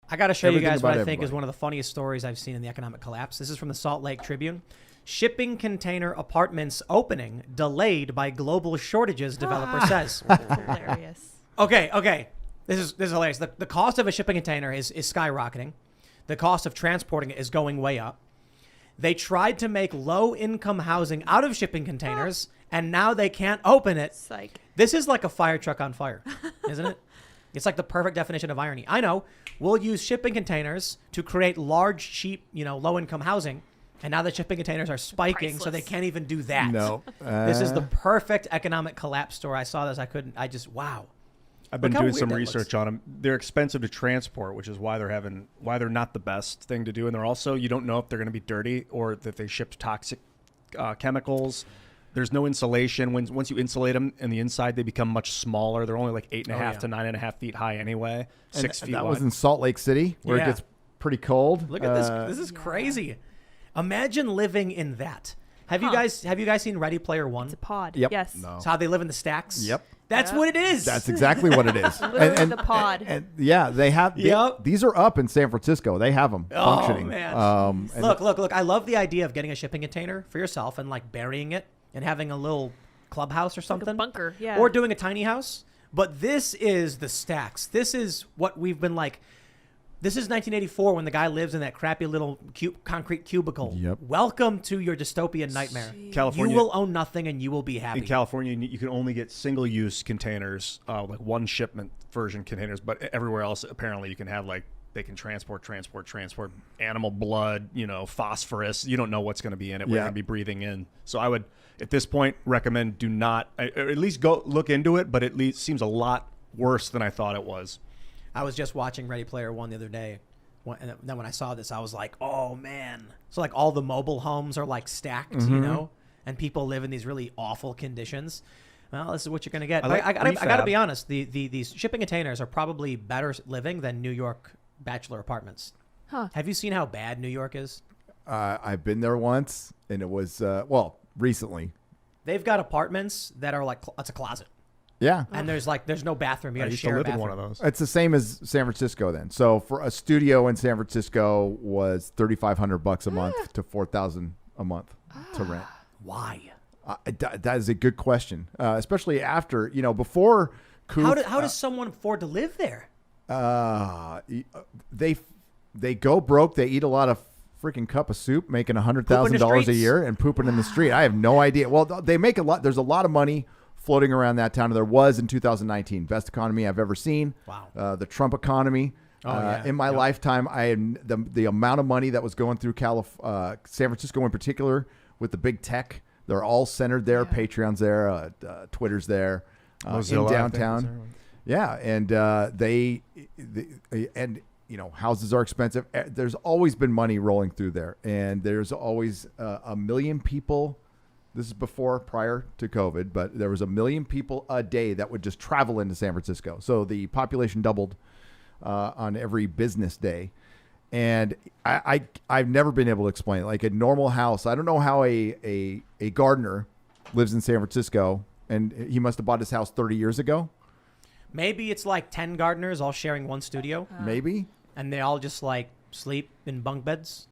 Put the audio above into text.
I got to show you guys what I think everybody. is one of the funniest stories I've seen in the economic collapse. This is from the Salt Lake Tribune. Shipping container apartments opening delayed by global shortages, developer says. Hilarious. Okay. This is hilarious. The cost of a shipping container is skyrocketing. The cost of transporting it is going way up. They tried to make low-income housing out of shipping containers, and now they can't open it. Psych. This is like a fire truck on fire, isn't it? It's like the perfect definition of irony. I know. We'll use shipping containers to create large, cheap, low-income housing, and now the shipping containers are spiking, so they can't even do that. No. This is the perfect economic collapse story. I saw this. Wow. I've been Look how doing weird some that research looks. on them. They're expensive to transport, which is why they're not the best thing to do. And they're also, you don't know if they're going to be dirty or that they ship toxic chemicals. There's no insulation. Once you insulate them in the inside, they become much smaller. They're only like 8.5 to 9.5 feet high anyway. 6 feet that wide. was in Salt Lake City, where it gets pretty cold. Look at this. This is crazy. Imagine living in that. Have you guys seen Ready Player One? It's a pod. Yep. Yes. No. It's how they live in the stacks. Yep. That's what it is. That's exactly what it is. Literally the pod. And yeah, they have. Yep. These are up in San Francisco. They have them functioning. Man. And Look. I love the idea of getting a shipping container for yourself and like burying it and having a little clubhouse or something. Like a bunker, yeah. Or doing a tiny house. But this is the stacks. This is what we've been like. This is 1984 when the guy lives in that crappy little concrete cubicle. Yep. Welcome to your dystopian nightmare. California. You will own nothing and you will be happy. In California, you can only get single-use containers, like one shipment version containers. But everywhere else, apparently, you can have they can transport animal blood, phosphorus. You don't know what's going to be in it. We're going to be breathing in. So I would, at this point, recommend do not, or at least go look into it. But at least seems a lot worse than I thought it was. I was just watching Ready Player One the other day. And then when I saw this, I was like, oh, man. So like all the mobile homes are like stacked, and people live in these really awful conditions. Well, this is what you're going to get. I got to be honest. These shipping containers are probably better living than New York bachelor apartments. Huh. Have you seen how bad New York is? I've been there once, and it was recently. They've got apartments that are like it's a closet. Yeah. And there's no bathroom. You I got to used to share a live in bathroom. one of those. It's the same as San Francisco then. So for a studio in San Francisco was $3,500 a month to $4,000 a month to rent. Why? That is a good question, especially after before. How does someone afford to live there? They go broke. They eat a lot of freaking cup of soup, making $100,000 a year and pooping in the street. I have no idea. Well, they make a lot. There's a lot of money floating around that town. There was in 2019. Best economy I've ever seen. Wow. The Trump economy. In my lifetime, I had the amount of money that was going through San Francisco in particular with the big tech. They're all centered there. Yeah. Patreon's there. Twitter's there. Mozilla, in downtown. Yeah, and houses are expensive. There's always been money rolling through there, and there's always 1 million people. This is prior to COVID, but there was 1 million people a day that would just travel into San Francisco. So the population doubled on every business day. And I've never been able to explain it. Like a normal house, I don't know how a gardener lives in San Francisco, and he must have bought his house 30 years ago. Maybe it's like 10 gardeners all sharing one studio. Maybe. And they all just like sleep in bunk beds.